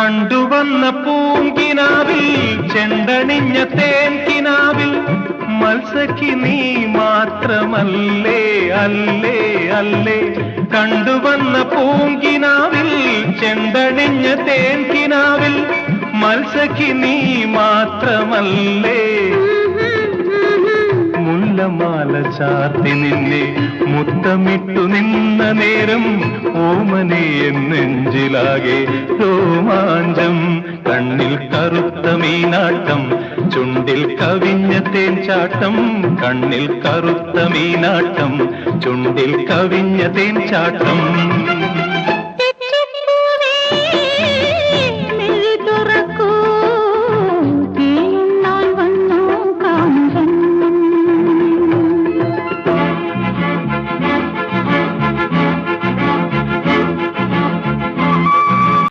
കണ്ടുവന്ന പൂങ്കിനാവിൽ ചെണ്ടണിഞ്ഞ തേൻകിനാവിൽ മത്സഖി നീ മാത്രമല്ലേ അല്ലേ അല്ലേ. കണ്ടുവന്ന പൂങ്കിനാവിൽ ചെണ്ടണിഞ്ഞ തേൻകിനാവിൽ മത്സഖി നീ മാത്രമല്ലേ. മുല്ലമാല ചാർത്തി നിന്നെ മുത്തമിട്ടു നിന്ന നേരം ഓമനെ നെഞ്ചിലാകെ രോമാഞ്ചം. കണ്ണിൽ കറുത്ത മീനാട്ടം ചുണ്ടിൽ കവിഞ്ഞ തേൻചാട്ടം. കണ്ണിൽ കറുത്ത മീനാട്ടം ചുണ്ടിൽ കവിഞ്ഞ തേൻചാട്ടം.